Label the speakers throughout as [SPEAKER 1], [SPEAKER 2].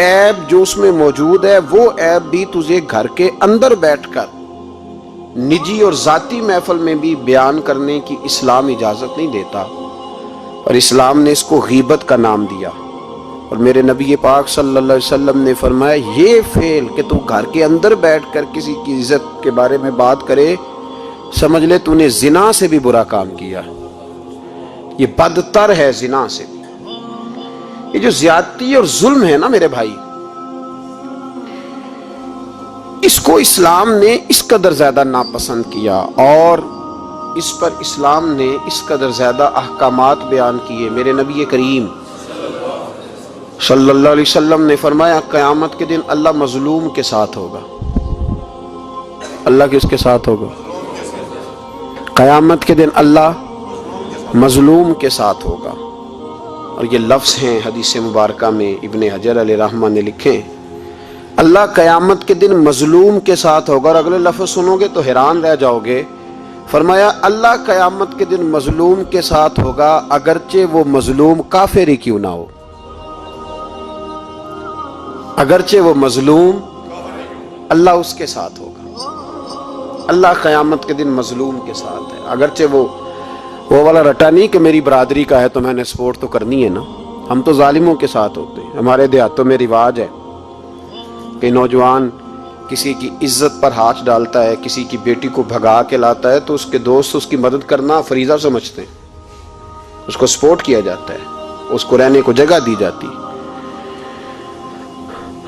[SPEAKER 1] عیب جو اس میں موجود ہے وہ عیب بھی تجھے گھر کے اندر بیٹھ کر نجی اور ذاتی محفل میں بھی بیان کرنے کی اسلام اجازت نہیں دیتا، اور اسلام نے اس کو غیبت کا نام دیا۔ اور میرے نبی پاک صلی اللہ علیہ وسلم نے فرمایا یہ فعل کہ تو گھر کے اندر بیٹھ کر کسی کی عزت کے بارے میں بات کرے، سمجھ لے تو نے زنا سے بھی برا کام کیا، یہ بدتر ہے زنا سے بھی۔ یہ جو زیادتی اور ظلم ہے نا میرے بھائی، اس کو اسلام نے اس قدر زیادہ ناپسند کیا، اور اس پر اسلام نے اس قدر زیادہ احکامات بیان کیے۔ میرے نبی کریم صلی اللہ علیہ وسلم نے فرمایا قیامت کے دن اللہ مظلوم کے ساتھ ہوگا۔ اللہ کس کے ساتھ ہوگا؟ قیامت کے دن اللہ مظلوم کے ساتھ ہوگا۔ اور یہ لفظ ہیں حدیث مبارکہ میں ابن حجر علیہ رحمہ نے لکھے، اللہ قیامت کے دن مظلوم کے ساتھ ہوگا۔ اور اگلے لفظ سنو گے تو حیران رہ جاؤ گے، فرمایا اللہ قیامت کے دن مظلوم کے ساتھ ہوگا اگرچہ وہ مظلوم کافر ہی کیوں نہ ہو، اگرچہ وہ مظلوم اللہ اس کے ساتھ ہوگا۔ اللہ قیامت کے دن مظلوم کے ساتھ ہے، اگرچہ وہ والا رٹا نہیں کہ میری برادری کا ہے تو میں نے سپورٹ تو کرنی ہے نا۔ ہم تو ظالموں کے ساتھ ہوتے ہیں۔ ہمارے دیہاتوں میں رواج ہے کہ نوجوان کسی کی عزت پر ہاتھ ڈالتا ہے، کسی کی بیٹی کو بھگا کے لاتا ہے تو اس کے دوست اس کی مدد کرنا فریضہ سمجھتے ہیں، اس کو سپورٹ کیا جاتا ہے، اس کو رہنے کو جگہ دی جاتی۔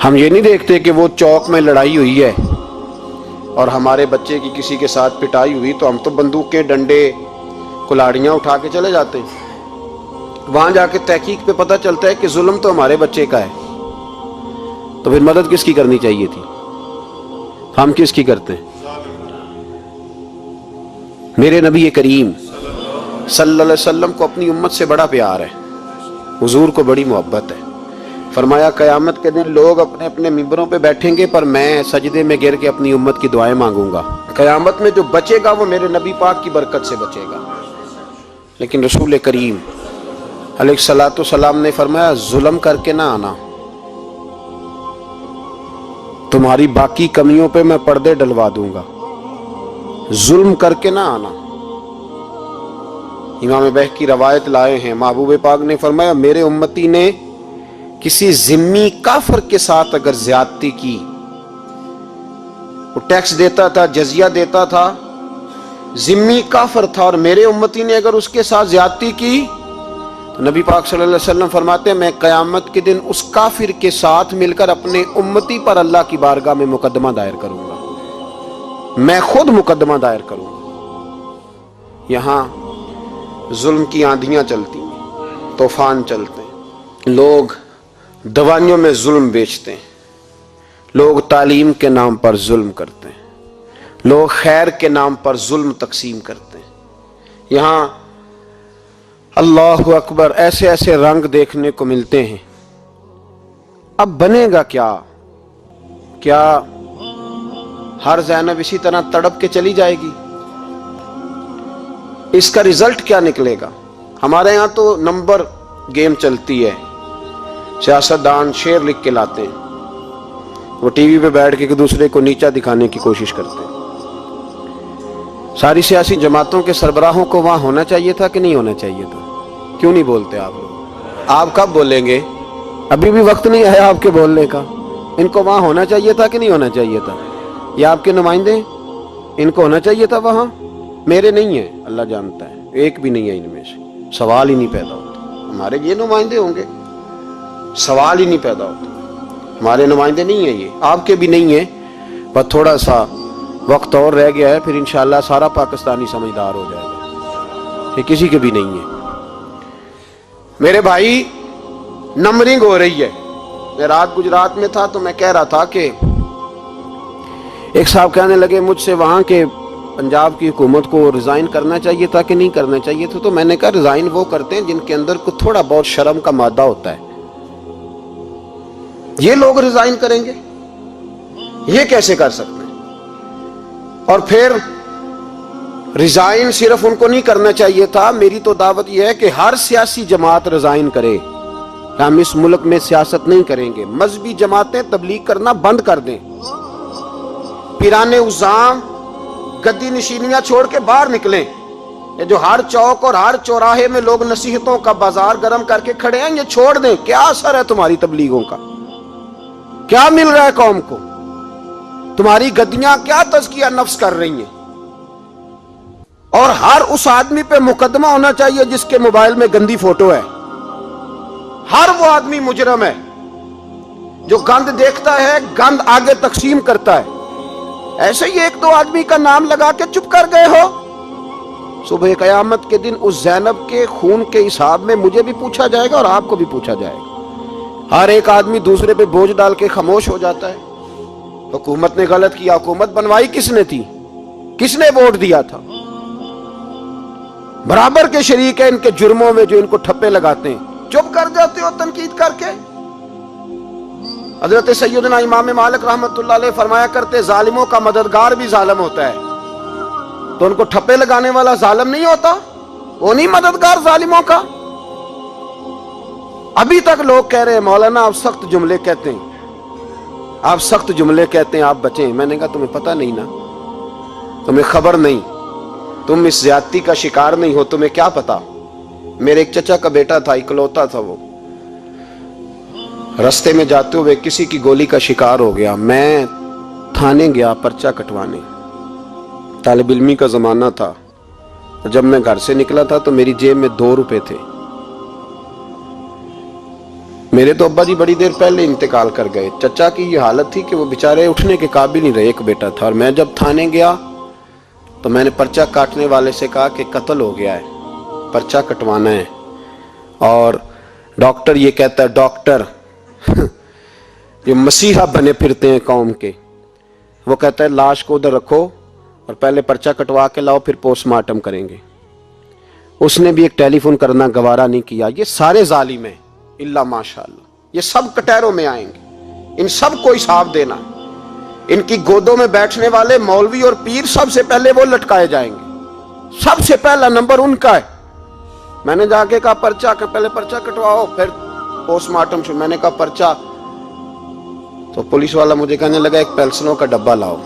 [SPEAKER 1] ہم یہ نہیں دیکھتے کہ وہ چوک میں لڑائی ہوئی ہے اور ہمارے بچے کی کسی کے ساتھ پٹائی ہوئی تو ہم تو بندوقیں، ڈنڈے، کلاڑیاں اٹھا کے چلے جاتے ہیں۔ وہاں جا کے تحقیق پہ پتہ چلتا ہے کہ ظلم تو ہمارے بچے کا ہے، تو پھر مدد کس کی کرنی چاہیے تھی؟ ہم کس کی کرتے ہیں؟ میرے نبی کریم صلی اللہ علیہ وسلم کو اپنی امت سے بڑا پیار ہے، حضور کو بڑی محبت ہے۔ فرمایا قیامت کے دن لوگ اپنے اپنے ممبروں پہ بیٹھیں گے پر میں سجدے میں گر کے اپنی امت کی دعائیں مانگوں گا۔ قیامت میں جو بچے گا وہ میرے نبی پاک کی برکت سے بچے گا۔ لیکن رسول کریم علیہ الصلوۃ والسلام نے فرمایا ظلم کر کے نہ آنا، تمہاری باقی کمیوں پہ میں پردے ڈلوا دوں گا، ظلم کر کے نہ آنا۔ امام بہقی روایت لائے ہیں، محبوب پاک نے فرمایا میرے امتی نے کسی ذمی کافر کے ساتھ اگر زیادتی کی، وہ ٹیکس دیتا تھا، جزیہ دیتا تھا، ذمی کافر تھا، اور میرے امتی نے اگر اس کے ساتھ زیادتی کی تو نبی پاک صلی اللہ علیہ وسلم فرماتے ہیں میں قیامت کے دن اس کافر کے ساتھ مل کر اپنے امتی پر اللہ کی بارگاہ میں مقدمہ دائر کروں گا، میں خود مقدمہ دائر کروں گا۔ یہاں ظلم کی آندھیاں چلتی ہیں، طوفان چلتے ہیں، لوگ دوائیوں میں ظلم بیچتے ہیں، لوگ تعلیم کے نام پر ظلم کرتے ہیں، لوگ خیر کے نام پر ظلم تقسیم کرتے ہیں۔ یہاں اللہ اکبر ایسے ایسے رنگ دیکھنے کو ملتے ہیں۔ اب بنے گا کیا؟ کیا ہر زینب اسی طرح تڑپ کے چلی جائے گی؟ اس کا رزلٹ کیا نکلے گا؟ ہمارے یہاں تو نمبر گیم چلتی ہے، سیاستدان شعر لکھ کے لاتے ہیں، وہ ٹی وی پہ بیٹھ کے ایک دوسرے کو نیچا دکھانے کی کوشش کرتے ہیں۔ ساری سیاسی جماعتوں کے سربراہوں کو وہاں ہونا چاہیے تھا کہ نہیں ہونا چاہیے تھا؟ کیوں نہیں بولتے آپ لوگ؟ آپ کب بولیں گے؟ ابھی بھی وقت نہیں آیا آپ کے بولنے کا۔ ان کو وہاں ہونا چاہیے تھا کہ نہیں ہونا چاہیے تھا؟ یہ آپ کے نمائندے، ان کو ہونا چاہیے تھا وہاں؟ میرے نہیں ہیں، اللہ جانتا ہے، ایک بھی نہیں ہے ان میں سے، سوال ہی نہیں پیدا ہوتا۔ ہمارے یہ نمائندے ہوں گے؟ سوال ہی نہیں پیدا ہوتا۔ ہمارے نمائندے نہیں ہیں، یہ آپ کے بھی نہیں ہیں، بس تھوڑا سا وقت اور رہ گیا ہے، پھر انشاءاللہ سارا پاکستانی سمجھدار ہو جائے گا۔ یہ کسی کے بھی نہیں ہے۔ میرے بھائی نمبرنگ ہو رہی ہے۔ میں رات گجرات میں تھا تو میں کہہ رہا تھا کہ ایک صاحب کہنے لگے مجھ سے وہاں کے پنجاب کی حکومت کو ریزائن کرنا چاہیے تھا کہ نہیں کرنا چاہیے تھا، تو میں نے کہا ریزائن وہ کرتے ہیں جن کے اندر کو تھوڑا بہت شرم کا مادہ ہوتا ہے۔ یہ لوگ ریزائن کریں گے؟ یہ کیسے کر سکتے ہیں؟ اور پھر ریزائن صرف ان کو نہیں کرنا چاہیے تھا، میری تو دعوت یہ ہے کہ ہر سیاسی جماعت ریزائن کرے، کہ ہم اس ملک میں سیاست نہیں کریں گے، مذہبی جماعتیں تبلیغ کرنا بند کر دیں، پیرانے عظام گدی نشینیاں چھوڑ کے باہر نکلیں۔ یہ جو ہر چوک اور ہر چوراہے میں لوگ نصیحتوں کا بازار گرم کر کے کھڑے ہیں، یہ چھوڑ دیں۔ کیا اثر ہے تمہاری تبلیغوں کا؟ کیا مل رہا ہے قوم کو؟ تمہاری گدیاں کیا تزکیہ نفس کر رہی ہیں؟ اور ہر اس آدمی پہ مقدمہ ہونا چاہیے جس کے موبائل میں گندی فوٹو ہے۔ ہر وہ آدمی مجرم ہے جو گند دیکھتا ہے، گند آگے تقسیم کرتا ہے۔ ایسے ہی ایک دو آدمی کا نام لگا کے چپ کر گئے ہو، صبح قیامت کے دن اس زینب کے خون کے حساب میں مجھے بھی پوچھا جائے گا اور آپ کو بھی پوچھا جائے گا۔ ہر ایک آدمی دوسرے پہ بوجھ ڈال کے خاموش ہو جاتا ہے۔ حکومت نے غلط کیا، حکومت بنوائی کس نے تھی؟ کس نے ووٹ دیا تھا؟ برابر کے شریک ہیں ان کے جرموں میں جو ان کو ٹھپے لگاتے ہیں، چپ کر جاتے ہو تنقید کر کے۔ حضرت سیدنا امام مالک رحمت اللہ علیہ فرمایا کرتے، ظالموں کا مددگار بھی ظالم ہوتا ہے۔ تو ان کو ٹھپے لگانے والا ظالم نہیں ہوتا؟ وہ نہیں مددگار ظالموں کا؟ ابھی تک لوگ کہہ رہے ہیں مولانا آپ سخت جملے کہتے ہیں، آپ سخت جملے کہتے ہیں، آپ بچیں۔ میں نے کہا تمہیں پتہ نہیں نا، تمہیں خبر نہیں، تم اس زیادتی کا شکار نہیں ہو، تمہیں کیا پتا۔ میرے ایک چچا کا بیٹا تھا، اکلوتا تھا، وہ رستے میں جاتے ہوئے کسی کی گولی کا شکار ہو گیا۔ میں تھانے گیا پرچہ کٹوانے، طالب علمی کا زمانہ تھا۔ جب میں گھر سے نکلا تھا تو میری جیب میں 2 روپے تھے۔ میرے تو ابا جی بڑی دیر پہلے انتقال کر گئے۔ چچا کی یہ حالت تھی کہ وہ بیچارے اٹھنے کے قابل نہیں رہے، ایک بیٹا تھا۔ اور میں جب تھانے گیا تو میں نے پرچہ کاٹنے والے سے کہا کہ قتل ہو گیا ہے، پرچہ کٹوانا ہے۔ اور ڈاکٹر یہ کہتا ہے، ڈاکٹر جو مسیحا بنے پھرتے ہیں قوم کے، وہ کہتا ہے لاش کو ادھر رکھو اور پہلے پرچہ کٹوا کے لاؤ، پھر پوسٹ مارٹم کریں گے۔ اس نے بھی ایک ٹیلی فون کرنا گوارا نہیں کیا۔ یہ سارے ظالم ہیں الا ماشاءاللہ، یہ سب کٹہروں میں آئیں گے، ان سب کو حساب دینا۔ ان کی گودوں میں بیٹھنے والے مولوی اور پیر سب سے پہلے وہ لٹکائے جائیں گے، سب سے پہلا نمبر ان کا ہے۔ میں نے جا کے کہا پرچہ پہلے پرچہ کٹواؤ پھر پوسٹ مارٹم شروع۔ میں نے کہا پرچہ، تو پولیس والا مجھے کہنے لگا ایک پینسلوں کا ڈبہ لاؤ۔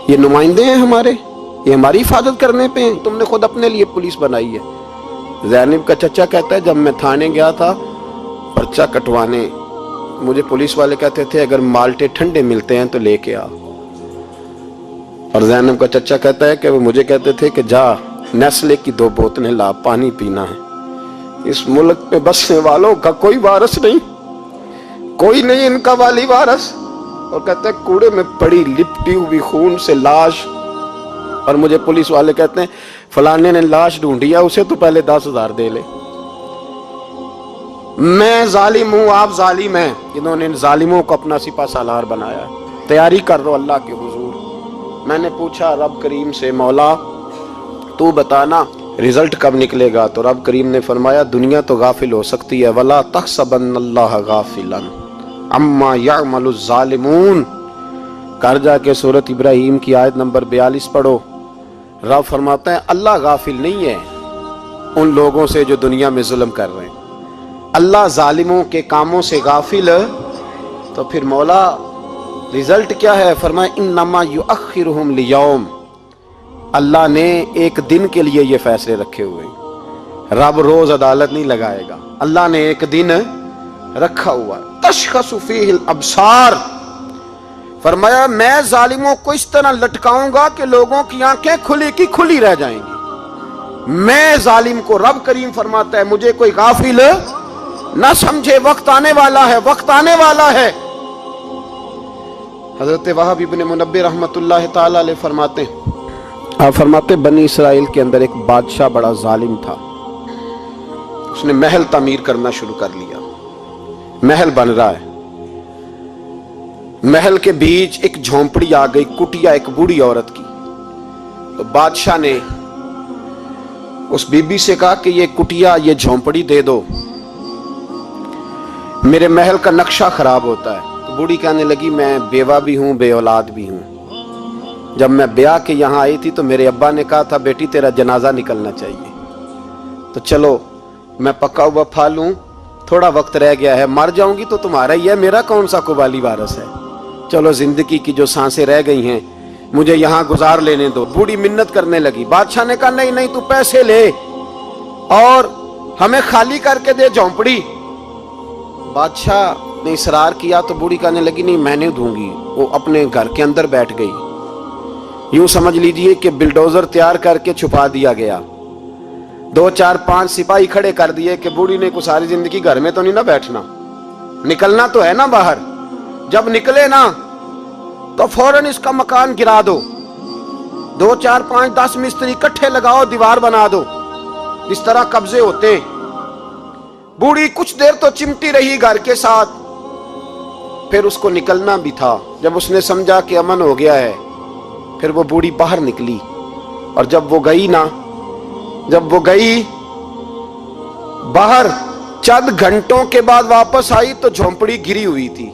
[SPEAKER 1] یہ نمائندے ہیں ہمارے، یہ ہماری حفاظت کرنے پہ ہیں، تم نے خود اپنے لیے پولیس بنائی ہے۔ زینب کا چچا کہتا ہے جب میں تھانے گیا تھا پرچہ کٹوانے، مجھے پولیس والے کہتے تھے اگر مالٹے ٹھنڈے ملتے ہیں تو لے کے آ۔ اور زینب کا چچا کہتا ہے کہ وہ مجھے کہتے تھے کہ جا نیسلے کی 2 بوتلیں لا، پانی پینا ہے۔ اس ملک پہ بسنے والوں کا کوئی وارث نہیں، کوئی نہیں ان کا والی وارث۔ اور کہتے ہیں کوڑے میں پڑی لپٹی ہوئی خون سے لاش، اور مجھے پولیس والے کہتے ہیں فلانے نے لاش ڈھونڈیا، اسے تو پہلے 10,000 دے لے۔ میں ظالم ہوں، آپ ظالم ہیں، جنہوں نے ان ظالموں کو اپنا سپہ سالار بنایا ہے۔ تیاری کر رہو اللہ کے حضور۔ میں نے پوچھا رب کریم سے، مولا تو بتانا رزلٹ کب نکلے گا؟ تو رب کریم نے فرمایا دنیا تو غافل ہو سکتی ہے، وَلَا تَحْسَبَنَّ اللَّهَ غَافِلًا عَمَّا يَعْمَلُ الظَّالِمُونَ۔ کر جا کے سورۃ ابراہیم کی آیت نمبر 42 پڑھو۔ رب فرماتا ہے اللہ غافل نہیں ہے ان لوگوں سے جو دنیا میں ظلم کر رہے ہیں، اللہ ظالموں کے کاموں سے غافل۔ تو پھر مولا رزلٹ کیا ہے؟ فرمایا انما یؤخرہم لیوم، اللہ نے ایک دن کے لیے یہ فیصلے رکھے ہوئے ہیں۔ رب روز عدالت نہیں لگائے گا، اللہ نے ایک دن رکھا ہوا ہے۔ تشخص فیہ الابصار، فرمایا میں ظالموں کو اس طرح لٹکاؤں گا کہ لوگوں کی آنکھیں کھلی کی کھلی رہ جائیں گی۔ میں ظالم کو، رب کریم فرماتا ہے مجھے کوئی غافل نہ سمجھے، وقت آنے والا ہے، وقت آنے والا ہے۔ حضرت وہب ابن منبہ رحمت اللہ تعالی علیہ فرماتے ہیں، آپ فرماتے بنی اسرائیل کے اندر ایک بادشاہ بڑا ظالم تھا، اس نے محل تعمیر کرنا شروع کر لیا۔ محل بن رہا ہے، محل کے بیچ ایک جھونپڑی آ گئی، کٹیا ایک بوڑھی عورت کی۔ تو بادشاہ نے اس بی بی سے کہا کہ یہ کٹیا، یہ جھونپڑی دے دو، میرے محل کا نقشہ خراب ہوتا ہے۔ تو بوڑھی کہنے لگی میں بیوہ بھی ہوں، بے اولاد بھی ہوں، جب میں بیاہ کے یہاں آئی تھی تو میرے ابا نے کہا تھا بیٹی تیرا جنازہ نکلنا چاہیے، تو چلو मैं पका हुआ फल हूं, थोड़ा वक्त रह गया है, मर जाऊंगी तो तुम्हारा ही है, मेरा कौन सा कुबाली वारस है। चलो जिंदगी की जो सांसें रह गई हैं मुझे यहां गुजार लेने दो। बूढ़ी मिन्नत करने लगी। बादशाह ने कहा नहीं नहीं, तू पैसे ले और हमें खाली करके दे झोंपड़ी। बादशाह ने इसरार किया तो बूढ़ी कहने लगी नहीं मैं नहीं दूंगी। वो अपने घर के अंदर बैठ गई। यूं समझ लीजिए कि बिल्डोजर तैयार करके छुपा दिया गया। 2 4 5 सिपाही खड़े कर दिए कि बूढ़ी ने को सारी जिंदगी घर में तो नहीं ना बैठना, निकलना तो है ना बाहर। जब निकले ना तो फौरन इसका मकान गिरा दो, 2 4 5 10 मिस्त्री इकट्ठे लगाओ, दीवार बना दो। इस तरह कब्जे होते। बूढ़ी कुछ देर तो चिमटी रही घर के साथ, फिर उसको निकलना भी था। जब उसने समझा कि अमन हो गया है, फिर वो बूढ़ी बाहर निकली। और जब वो गई बाहर, चंद घंटों के बाद वापस आई तो झोंपड़ी गिरी हुई थी।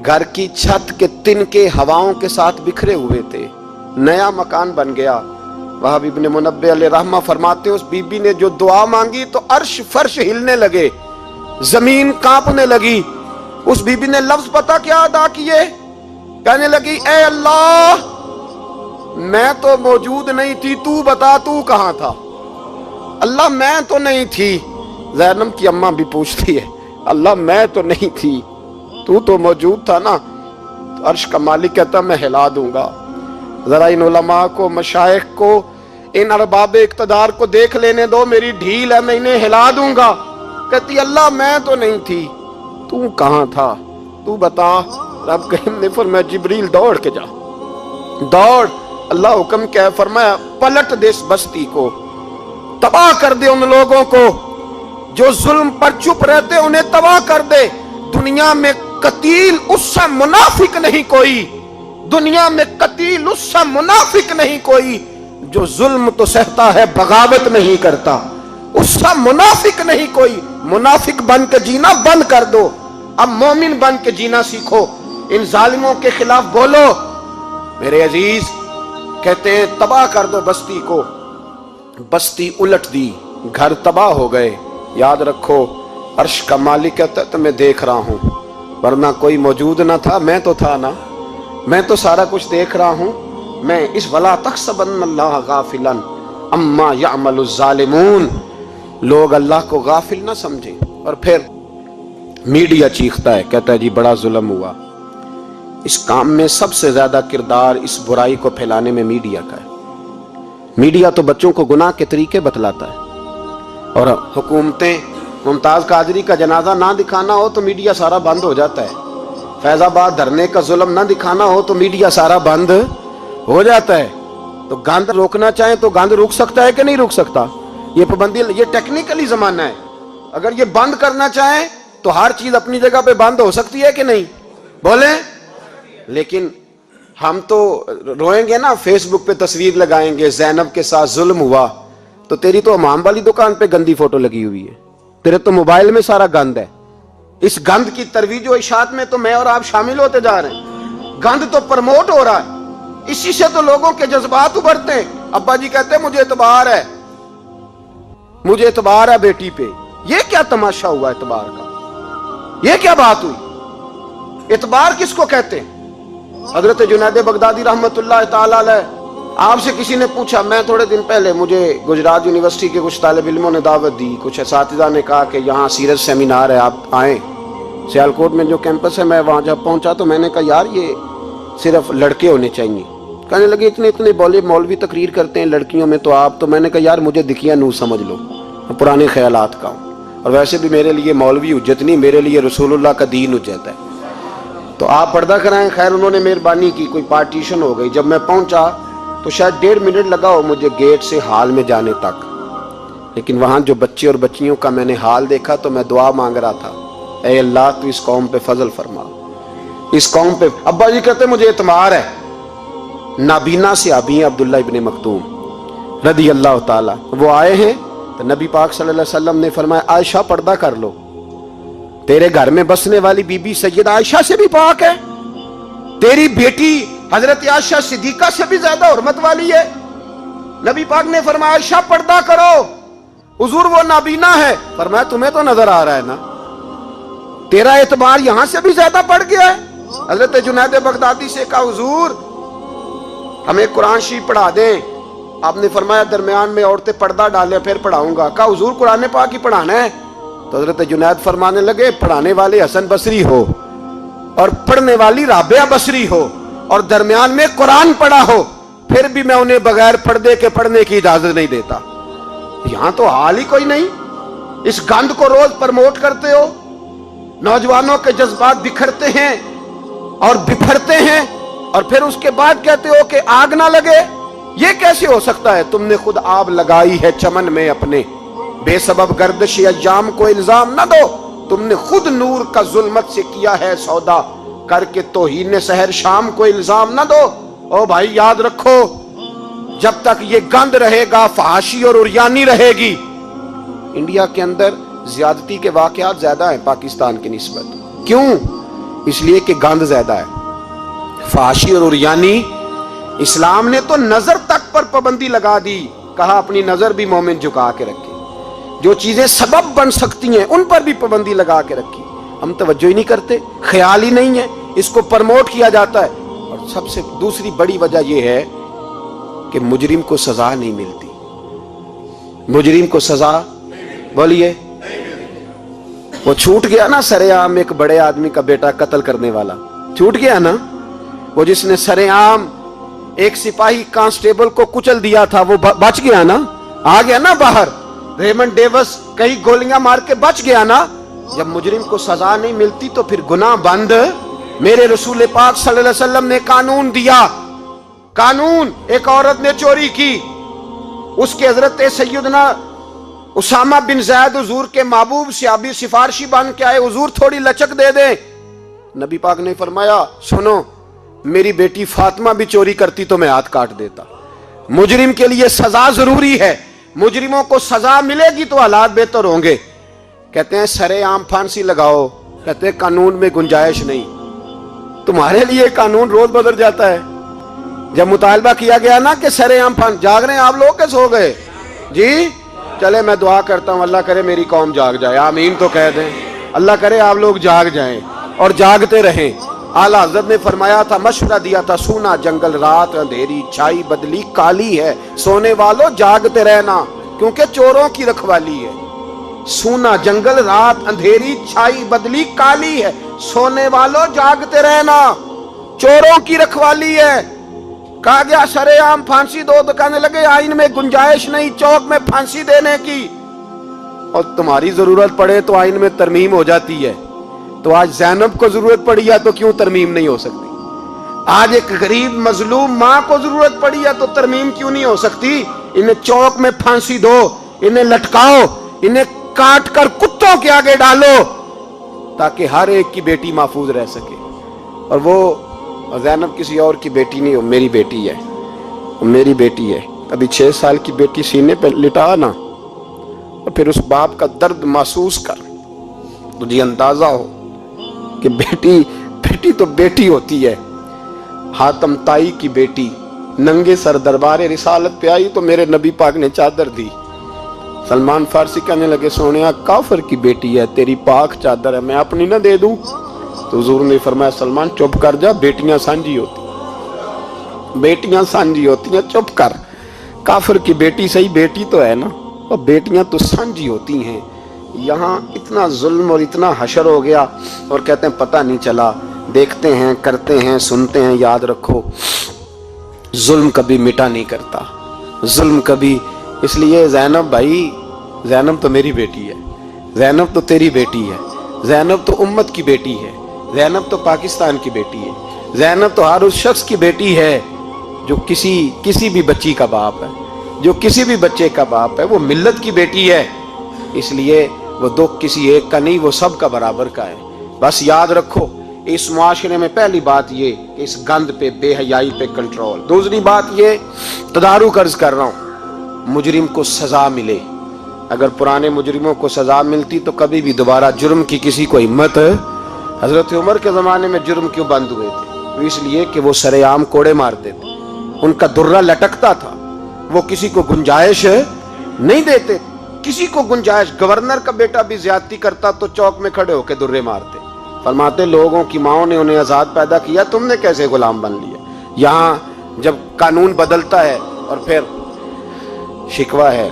[SPEAKER 1] घर की छत के तिनके हवाओं के साथ बिखरे हुए थे। नया मकान बन गया। वहाब इब्ने मुनब्बे अलैहि रहमा फरमाते उस बीबी ने जो दुआ मांगी तो अर्श फर्श हिलने लगे, जमीन कांपने लगी। उस बीबी ने लफ्ज पता क्या अदा किए? कहने लगी ए अल्लाह, मैं तो मौजूद नहीं थी, तू बता तू कहां था। अल्लाह मैं तो नहीं थी। ज़ैनब की अम्मा भी पूछती है अल्लाह मैं तो नहीं थी, तू तो मौजूद था ना। तो अर्श का मालिक कहता मैं हिला दूंगा। जरा इन उलमा को, मशाइख को, इन अरबाब इक़्तिदार को देख लेने दो, मेरी ढील है, मैं इन्हें हिला दूंगा। कहती अल्लाह मैं तो नहीं थी, तू कहां था, तू बता। रब करीम ने फरमाया जिब्रील दौड़ के जा, दौड़। अल्लाह हुक्म क्या फरमाया, पलट दे इस बस्ती को, तबाह कर दे उन लोगों को जो जुल्म पर चुप रहते, उन्हें तबाह कर दे। दुनिया में कतील उससे मुनाफिक नहीं कोई, दुनिया में कतील उससे मुनाफिक नहीं कोई जो जुल्म तो सहता है बगावत नहीं करता। उससे मुनाफिक नहीं कोई। मुनाफिक बन के जीना बंद कर दो, अब मोमिन बन के जीना सीखो। इन जालिमों के खिलाफ बोलो। मेरे अजीज कहते हैं तबाह कर दो बस्ती को। बस्ती उलट दी, घर तबाह हो गए। याद रखो अर्श का मालिक कहता है तो मैं देख रहा हूं, वरना कोई मौजूद ना था, मैं तो था ना, मैं तो सारा कुछ देख रहा हूं। मैं इस वला तहसबन्नल्लाह गाफिलन अम्मा यअमलुज़ ज़ालिमून, लोग अल्लाह को गाफिल ना समझें। और फिर मीडिया चीखता है, कहता है जी बड़ा जुल्म हुआ। इस काम में सबसे ज्यादा किरदार इस बुराई को फैलाने में मीडिया का है। मीडिया तो बच्चों को गुनाह के तरीके बतलाता है। और हुकूमतें, मुमताज कादरी का जनाजा ना दिखाना हो तो मीडिया सारा बंद हो जाता है। फैजाबाद धरने का जुल्म ना दिखाना हो तो मीडिया सारा बंद हो जाता है। तो गंद रोकना चाहे तो गंद रुक सकता है कि नहीं रुक सकता? ये पाबंदी, ये टेक्निकली जमाना है। अगर ये बंद करना चाहे तो हर चीज अपनी जगह पे बंद हो सकती है कि नहीं? बोले। लेकिन हम तो रोएंगे ना, फेसबुक पे तस्वीर लगाएंगे ज़ैनब के साथ जुल्म हुआ, तो तेरी तो हमाम वाली दुकान पे गंदी फोटो लगी हुई है, तेरे तो मोबाइल में सारा गंद है। इस गंद की तरवीज और इशात में तो मैं और आप शामिल होते जा रहे हैं। गंद तो प्रमोट हो रहा है, इसी से तो लोगों के जज्बात उभरते हैं। अब्बा जी कहते हैं मुझे एतबार है, मुझे एतबार है बेटी पे। ये क्या तमाशा हुआ एतबार का? ये क्या बात हुई? एतबार किसको कहते हैं? हजरत जुनैद बगदादी रहमतुल्लाह ताला अलैह, आपसे किसी ने पूछा, मैं थोड़े दिन पहले, मुझे गुजरात यूनिवर्सिटी के कुछ तालिब इल्मों ने दावत दी, कुछ असातिज़ा ने कहा कि यहाँ सीरत सेमिनार है, आप आए। सियालकोट में जो कैंपस है, मैं वहाँ जब पहुँचा तो मैंने कहा यार ये सिर्फ लड़के होने चाहिए। कहने लगे इतने इतने मौलवी तकरीर करते हैं लड़कियों में, तो आप। तो मैंने कहा यार मुझे दिखिया नू समझ लो, पुराने ख्यालात का हूँ, और वैसे भी मेरे लिए मौलवी हुज्जत नहीं, मेरे लिए रसूलुल्लाह का दीन हुज्जत है, तो आप पर्दा कराएं। खैर उन्होंने मेहरबानी की, कोई पार्टीशन हो गई। जब मैं पहुंचा तो शायद 1.5 मिनट लगा हो मुझे गेट से हाल में जाने तक, लेकिन वहां जो बच्चे और बच्चियों का मैंने हाल देखा तो मैं दुआ मांग रहा था, ऐ अल्लाह तू इस कौम पे फजल फरमा, इस कौम पे। अब्बा जी कहते मुझे इतमार है। नाबीना से अभी अब्दुल्ला इब्ने मखतूम रदी अल्लाह ताला, वो आए हैं तो नबी पाक सल्लल्लाहु अलैहि वसल्लम ने फरमाया आयशा पर्दा कर लो, तेरे घर में बसने वाली बीबी सैयदा आयशा से भी पाक है, तेरी बेटी हजरत आयशा सिद्दीका से भी ज्यादा हुर्मत वाली है। नबी पाक ने फरमाया आयशा पर्दा करो, हुजूर वो नाबीना है। फरमाया तुम्हें तो नजर आ रहा है ना, तेरा एतबार यहां से भी ज्यादा बढ़ गया है। हजरत जुनैद बगदादी से कहा हुजूर हमें कुरान शरीफ पढ़ा दें। आपने फरमाया दरमियान में औरतें पर्दा डालें फिर पढ़ाऊंगा। कहा हुजूर कुरान पाक ही पढ़ाना है। तो हजरत जुनैद फरमाने लगे पढ़ाने वाले हसन बसरी हो और पढ़ने वाली राबिया बसरी हो और दरमियान में कुरान पढ़ा हो, फिर भी मैं उन्हें बगैर पर्दे के पढ़ने की इजाजत नहीं देता। यहां तो हाल ही कोई नहीं। इस गंद को रोज प्रमोट करते हो, नौजवानों के जज्बात बिखरते हैं और बिफरते हैं और फिर उसके बाद कहते हो कि आग ना लगे। ये कैसे हो सकता है? तुमने खुद आग लगाई है चमन में अपने, बेसबब गर्दिश अय्याम को इल्जाम न दो। तुमने खुद नूर का जुल्मत से किया है सौदा, करके तौहीन सहर शाम को इल्जाम न दो। ओ भाई याद रखो, जब तक ये गंद रहेगा फहाशी और उरियानी रहेगी। इंडिया के अंदर ज्यादती के वाकयात ज्यादा है पाकिस्तान की निस्बत। क्यों? इसलिए कि गंद ज्यादा है, फहाशी और उरियानी। इस्लाम ने तो नजर तक पर पाबंदी लगा दी, कहा अपनी नजर भी मोमिन झुका के रखे। जो चीजें सबब बन सकती हैं उन पर भी पाबंदी लगा के रखी। हम तवज्जो ही नहीं करते, ख्याल ही नहीं है, इसको प्रमोट किया जाता है। और सबसे दूसरी बड़ी वजह यह है कि मुजरिम को सजा नहीं मिलती। मुजरिम को सजा, बोलिए, वो छूट गया ना सरेआम एक बड़े आदमी का बेटा कत्ल करने वाला, छूट गया ना। वो जिसने सरेआम एक सिपाही कांस्टेबल को कुचल दिया था वो बच गया ना, आ गया ना बाहर। रेमंड डेविस कई गोलियां मार के बच गया ना। जब मुजरिम को सजा नहीं मिलती तो फिर गुनाह बंद। मेरे रसूल पाक सल्लल्लाहु अलैहि वसल्लम ने कानून दिया। कानून, एक औरत ने चोरी की, उसके हजरत सैयदना उसामा बिन ज़ैद हुजूर के महबूब सहाबी सिफारशी बन के आए, हुजूर थोड़ी लचक दे दे। नबी पाक ने फरमाया सुनो, मेरी बेटी फातिमा भी चोरी करती तो मैं हाथ काट देता। मुजरिम के लिए सजा जरूरी है, मुजरिमों को सजा मिलेगी तो हालात बेहतर होंगे। कहते हैं सरेआम फांसी लगाओ, कहते हैं कानून में गुंजाइश नहीं। तुम्हारे लिए कानून रोज बदल जाता है। जब मुतालबा किया गया ना कि सरेआम फांसी, जाग रहे हैं आप लोग, कैसे हो गए जी? चले मैं दुआ करता हूं, अल्लाह करे मेरी कौम जाग जाए, आमीन तो कह दें। अल्लाह करे आप लोग जाग जाएं और जागते रहें। आला हज़रत ने फरमाया था, मशवरा दिया था, सूना जंगल रात अंधेरी छाई बदली काली है, सोने वालों जागते रहना क्योंकि चोरों की रखवाली है। सूना जंगल रात अंधेरी छाई बदली काली है, सोने वालों जागते रहना, चोरों की रखवाली है। कहा गया सरेआम फांसी दो तो कहने लगे आइन में गुंजाइश नहीं चौक में फांसी देने की। और तुम्हारी जरूरत पड़े तो आइन में तरमीम हो जाती है। तो आज ज़ैनब को जरूरत पड़ी है तो क्यों तरमीम नहीं हो सकती? आज एक गरीब मजलूम माँ को जरूरत पड़ी है तो तरमीम क्यों नहीं हो सकती? इन्हें चौक में फांसी दो, इन्हें लटकाओ, इन्हें काट कर कुत्तों के आगे डालो ताकि हर एक की बेटी महफूज रह सके। और वो ज़ैनब किसी और की बेटी नहीं, वो मेरी बेटी है, वो मेरी बेटी है। अभी 6 साल की बेटी सीने पे लिटा ना और फिर उस बाप का दर्द महसूस कर, तुझे अंदाजा हो कि बेटी तो बेटी होती है। हातम ताई की बेटी नंगे सर दरबार रिसालत पे आई तो मेरे नबी पाक ने चादर दी। सलमान फारसी कहने लगे सोनिया काफर की बेटी है, तेरी पाक चादर है, मैं अपनी ना दे दूं? तो हुजूर ने फरमाया सलमान चुप कर जा, बेटियां सांझी होती, बेटियां सांझी होती हैं, चुप कर। काफिर की बेटी सही बेटी तो है ना, और बेटियां तो सांझी होती हैं। यहाँ इतना जुल्म और इतना हशर हो गया और कहते हैं पता नहीं चला। देखते हैं, करते हैं, सुनते हैं। याद रखो जुल्म कभी मिटा नहीं करता, जुल्म कभी। इसलिए ज़ैनब भाई, ज़ैनब तो मेरी बेटी है, ज़ैनब तो तेरी बेटी है, ज़ैनब तो उम्मत की बेटी है, ज़ैनब तो पाकिस्तान की बेटी है, ज़ैनब तो हर उस शख्स की बेटी है जो किसी भी बच्ची का बाप है, जो किसी भी बच्चे का बाप है। वो मिल्लत की बेटी है, इसलिए वो दुख किसी एक का नहीं, वो सब का बराबर का है। बस याद रखो इस मुआशरे में पहली बात ये कि इस गंद पे, बेहयाई पे कंट्रोल। दूसरी बात ये, तदारुक अर्ज कर रहा हूँ, मुजरिम को सजा मिले। अगर पुराने मुजरिमों को सजा मिलती तो कभी भी दोबारा जुर्म की किसी को हिम्मत। हजरत उमर के जमाने में जुर्म क्यों बंद हुए थे? तो इसलिए कि वो सरेआम कोड़े मारते थे, उनका दुर्रा लटकता था, वो किसी को गुंजाइश नहीं देते। किसी को गुंजाइश, गवर्नर का बेटा भी ज्यादती करता तो चौक में खड़े होकर दुर्रे मारते। फरमाते लोगों की माओं ने उन्हें आजाद पैदा किया, तुमने कैसे गुलाम बन लिया। यहां जब कानून बदलता है और फिर शिकवा है,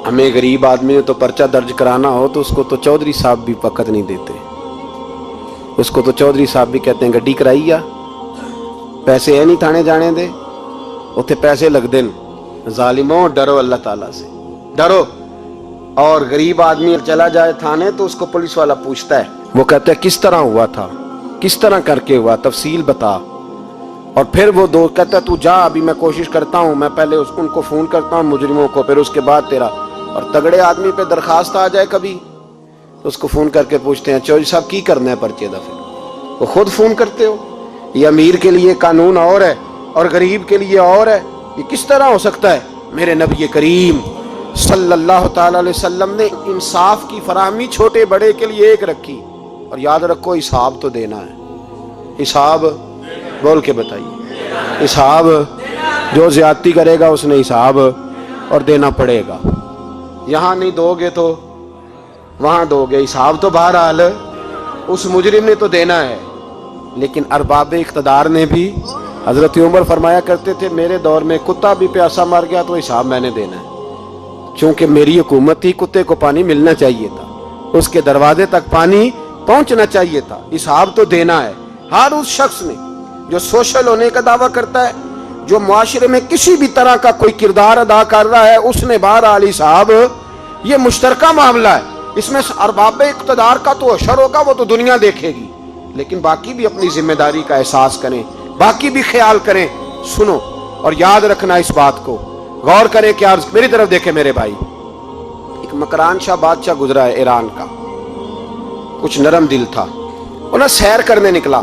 [SPEAKER 1] हमें गरीब आदमी ने तो पर्चा दर्ज कराना हो तो उसको तो चौधरी साहब भी वक्त नहीं देते, उसको तो चौधरी साहब भी कहते हैं गड्डी कराई आ, पैसे है नहीं थाने जाने दे, उत्थे पैसे लगते हैं। जालिमों डरो अल्लाह ताला से, डरो। और गरीब आदमी चला जाए थाने तो उसको पुलिस वाला पूछता है, वो कहता है किस तरह हुआ था, किस तरह करके हुआ, तफसील बता। और फिर वो दो कहता है तू जा, अभी मैं कोशिश करता हूँ, मैं पहले उनको फोन करता हूँ मुजरिमों को, फिर उसके बाद तेरा। और तगड़े आदमी पे दरखास्त आ जाए कभी तो उसको फोन करके पूछते हैं चौधरी साहब की करना है पर्चे दा, फिर वो खुद फोन करते हो। ये अमीर के लिए कानून और है और गरीब के लिए और है, ये किस तरह हो सकता है। मेरे नबी करीम सल्लल्लाहु ताला अलैहि वसल्लम ने इंसाफ की फराहमी छोटे बड़े के लिए एक रखी। और याद रखो हिसाब तो देना है, हिसाब बोल के बताइए, हिसाब जो ज्यादती करेगा उसने हिसाब और देना पड़ेगा। यहां नहीं दोगे तो वहां दोगे, हिसाब तो बहरहाल उस मुजरिम ने तो देना है। लेकिन अरबाब इख्तदार ने भी, हजरत उमर फरमाया करते थे मेरे दौर में कुत्ता भी प्यासा मर गया तो हिसाब मैंने देना है, क्योंकि मेरी हुकूमत थी, कुत्ते को पानी मिलना चाहिए था, उसके दरवाजे तक पानी पहुंचना चाहिए था, हिसाब तो देना है। हर उस शख्स ने जो सोशल होने का दावा करता है, जो मुआशरे में किसी भी तरह का कोई किरदार अदा कर रहा है, उसने बहरहाल हिसाब, ये मुश्तरका मामला है, इसमें अरबाब इख्तदार का तो अशर होगा, वो तो दुनिया देखेगी, लेकिन बाकी भी अपनी जिम्मेदारी का एहसास करें, बाकी भी ख्याल करें। सुनो और याद रखना इस बात को, गौर करें कि आज मेरी तरफ देखे मेरे भाई। एक मकरान शाह बादशाह गुजरा है ईरान का, कुछ नरम दिल था, उन्हें सैर करने निकला,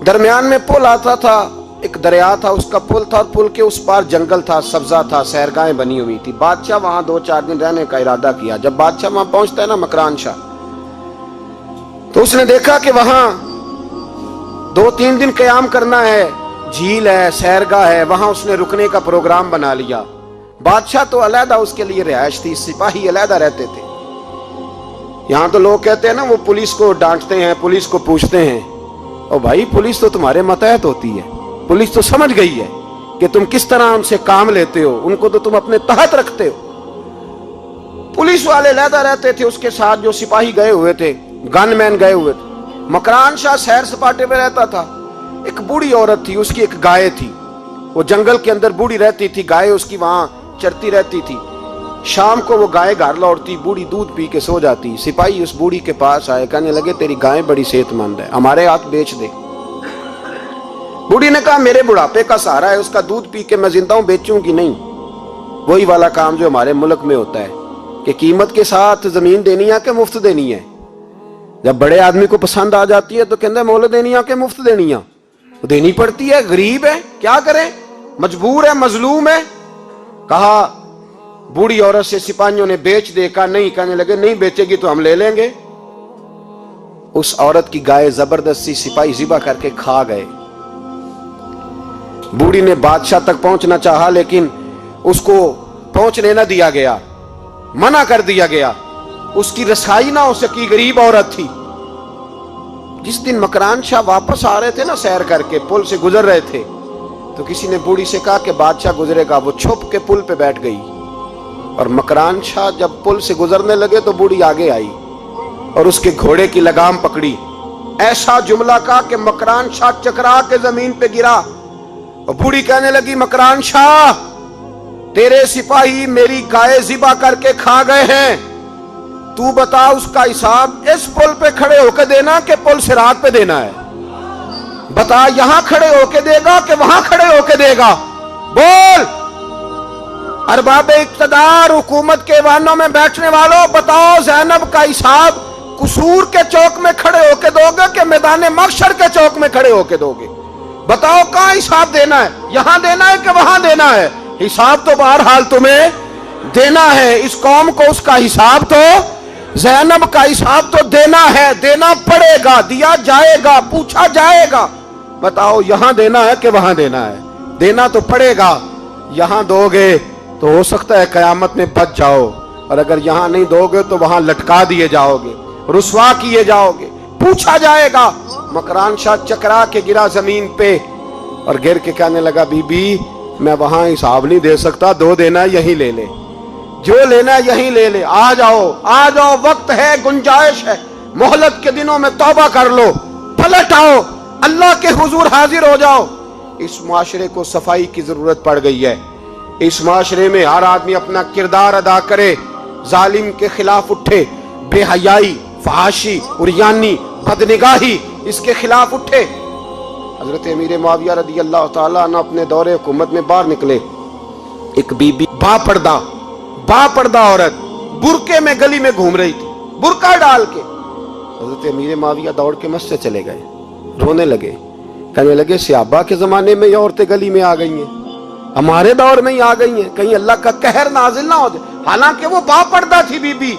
[SPEAKER 1] दरमियान में पुल आता था, एक दरिया था, उसका पुल था, पुल के उस पार जंगल था, सब्जा था, सैरगाहें बनी हुई थी। बादशाह वहां 2-4 दिन रहने का इरादा किया। जब बादशाह वहां पहुंचता है ना मकरान शाह, तो उसने देखा कि वहां 2-3 दिन क़याम करना है, झील है, सैरगाह है, वहां उसने रुकने का प्रोग्राम बना लिया। बादशाह तो अलहदा उसके लिए रिहाइश थी, सिपाही अलहदा रहते थे। यहां तो लोग कहते हैं ना वो पुलिस को डांटते हैं, पुलिस को पूछते हैं, और भाई पुलिस तो तुम्हारे मतहत होती है, पुलिस तो समझ गई है कि तुम किस तरह उनसे काम लेते हो, उनको तो तुम अपने तहत रखते हो। पुलिस वाले अलहदा रहते थे, उसके साथ जो सिपाही गए हुए थे, गनमैन गए हुए थे। मकरान शाह सैर सपाटे में रहता था। एक बूढ़ी औरत थी, उसकी एक गाय थी, वो जंगल के अंदर बूढ़ी रहती थी, गाय उसकी वहां चरती रहती थी। शाम को वो गाय घर लौटती, बूढ़ी दूध पी के सो जाती। सिपाही उस बूढ़ी के पास आए, कहने लगे तेरी गाय बड़ी सेहतमंद है, हमारे हाथ बेच दे। बूढ़ी ने कहा मेरे बुढ़ापे का सहारा है, उसका दूध पी के मैं जिंदा हूं, बेचूंगी नहीं। वही वाला काम जो हमारे मुल्क में होता है कि कीमत के साथ जमीन देनी है कि मुफ्त देनी है। जब बड़े आदमी को पसंद आ जाती है तो कहते मोल देनी है कि मुफ्त देनी है, तो देनी पड़ती है, गरीब है क्या करे, मजबूर है, मजलूम है। कहा बूढ़ी औरत से सिपाहियों ने बेच दे, कहा नहीं, कहने लगे नहीं बेचेगी तो हम ले लेंगे। उस औरत की गाय जबरदस्ती सिपाही ज़िबा करके खा गए। बूढ़ी ने बादशाह तक पहुंचना चाहा, लेकिन उसको पहुंचने न दिया गया, मना कर दिया गया, उसकी रसाई ना हो सकी, गरीब औरत थी। जिस दिन मकरान शाह वापस आ रहे थे ना, सैर करके पुल से गुजर रहे थे, तो किसी ने बूढ़ी से कहा कि बादशाह गुजरेगा। वो छुप के पुल पे बैठ गई, और मकरान शाह जब पुल से गुजरने लगे तो बूढ़ी आगे आई और उसके घोड़े की लगाम पकड़ी। ऐसा जुमला कहा कि मकरान शाह चकरा के जमीन पे गिरा। और बूढ़ी कहने लगी मकरान शाह, तेरे सिपाही मेरी गाय ज़िबा करके खा गए हैं, तू बता उसका हिसाब इस पुल पे खड़े होकर देना कि पुल सिरात पे देना है। बता यहां खड़े होके देगा कि वहां खड़े होके देगा, बोल। अरबाब इक्तदार, हुकूमत के वाहनों में बैठने वालों, बताओ ज़ैनब का हिसाब कसूर के चौक में खड़े होके दोगे कि मैदान महशर के चौक में खड़े होके दोगे? बताओ कहां हिसाब देना है, यहां देना है कि वहां देना है? हिसाब तो बहरहाल तुम्हें देना है। इस कौम को उसका हिसाब तो, ज़ैनब का हिसाब तो देना है, देना पड़ेगा, दिया जाएगा, पूछा जाएगा। बताओ यहां देना है कि वहां देना है? देना तो पड़ेगा। यहां दोगे تو ہو سکتا ہے قیامت میں بچ جاؤ، اور اگر یہاں نہیں دو گے تو وہاں لٹکا دیے جاؤ گے، رسوا کیے جاؤ گے، پوچھا جائے گا۔ مکران شاہ چکرا کے گرا زمین پہ اور گر کے کہنے لگا بی بی میں وہاں حساب نہیں دے سکتا، دو دینا یہیں لے لے، جو لینا یہیں لے لے، آ جاؤ آ جاؤ، وقت ہے، گنجائش ہے، مہلت کے دنوں میں توبہ کر لو، پلٹ آؤ، اللہ کے حضور حاضر ہو جاؤ۔ اس معاشرے کو صفائی کی ضرورت پڑ گئی ہے۔ اس معاشرے میں ہر آدمی اپنا کردار ادا کرے، ظالم کے خلاف اٹھے، بے حیائی، فحاشی، عریانی، بدنگاہی، اس کے خلاف اٹھے۔ حضرت امیر معاویہ رضی اللہ تعالیٰ عنہ اپنے دور حکومت میں باہر نکلے، ایک بی بی با پردہ عورت برقعے میں گلی میں گھوم رہی تھی، برقع ڈال کے۔ حضرت امیر معاویہ دوڑ کے مسجد چلے گئے، رونے لگے، کہنے لگے صحابہ کے زمانے میں یہ عورتیں گلی میں آ گئی ہیں، ہمارے دور میں ہی آ گئی ہیں، کہیں اللہ کا قہر نازل نہ ہو جائے۔ حالانکہ وہ با پردہ تھی بی بی،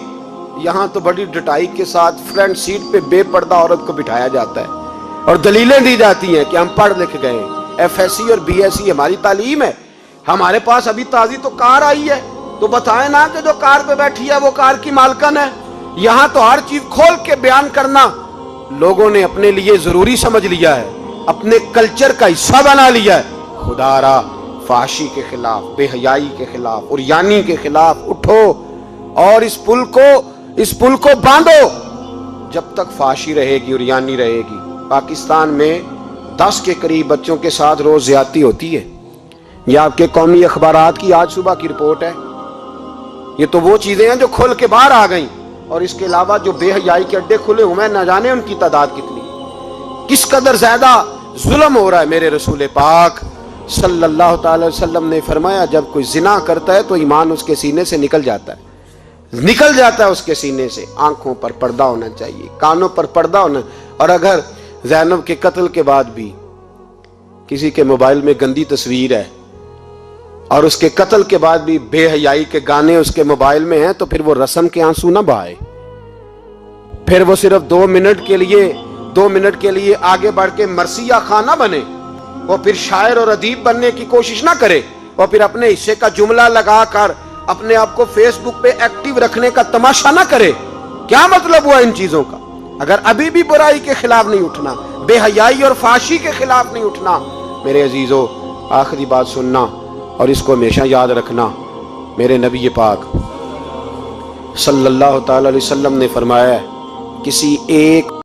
[SPEAKER 1] یہاں تو بڑی ڈٹائی کے ساتھ فرنٹ سیٹ پہ بے پردہ عورت کو بٹھایا جاتا ہے اور دلیلیں دی جاتی ہیں کہ ہم پڑھ لکھ گئے ہیں، ایف ایس سی اور بی ایس سی ہماری تعلیم ہے، ہمارے پاس ابھی تازی تو کار آئی ہے، تو بتائیں نا کہ جو کار پہ بیٹھی ہے وہ کار کی مالکن ہے۔ یہاں تو ہر چیز کھول کے بیان کرنا لوگوں نے اپنے لیے ضروری سمجھ لیا ہے، اپنے کلچر کا حصہ بنا لیا ہے۔ خدا را فحاشی کے خلاف، بے حیائی کے خلاف، عریانی کے خلاف اٹھو اور اس پل کو باندھو۔ جب تک فحاشی رہے گی، عریانی رہے گی۔ پاکستان میں 10 کے قریب بچوں کے ساتھ روز زیادتی ہوتی ہے، یہ آپ کے قومی اخبارات کی آج صبح کی رپورٹ ہے۔ یہ تو وہ چیزیں ہیں جو کھل کے باہر آ گئیں، اور اس کے علاوہ جو بے حیائی کے اڈے کھلے ہوئے ہیں، نہ جانے ان کی تعداد کتنی، کس قدر زیادہ ظلم ہو رہا ہے۔ میرے رسول پاک صلی اللہ تعالی وسلم نے فرمایا جب کوئی زنا کرتا ہے تو ایمان اس کے سینے سے نکل جاتا ہے اس کے سینے سے۔ آنکھوں پر پردہ ہونا چاہیے، کانوں پر پردہ ہونا، اور اگر زینب کے قتل کے بعد بھی کسی کے موبائل میں گندی تصویر ہے اور اس کے قتل کے بعد بھی بے حیائی کے گانے اس کے موبائل میں ہیں، تو پھر وہ رسم کے آنسو نہ بہائے، پھر وہ صرف 2 منٹ کے لیے آگے بڑھ کے مرثیہ خان نہ بنے، وہ پھر شاعر اور ادیب بننے کی کوشش نہ کرے، وہ پھر اپنے حصے کا جملہ لگا کر اپنے آپ کو فیس بک پہ ایکٹیو رکھنے کا تماشا نہ کرے۔ کیا مطلب ہوا ان چیزوں کا؟ اگر ابھی بھی برائی کے خلاف نہیں اٹھنا، بے حیائی اور فحاشی کے خلاف نہیں اٹھنا، میرے عزیزو آخری بات سننا اور اس کو ہمیشہ یاد رکھنا۔ میرے نبی پاک صلی اللہ تعالی علیہ وسلم نے فرمایا ہے، کسی ایک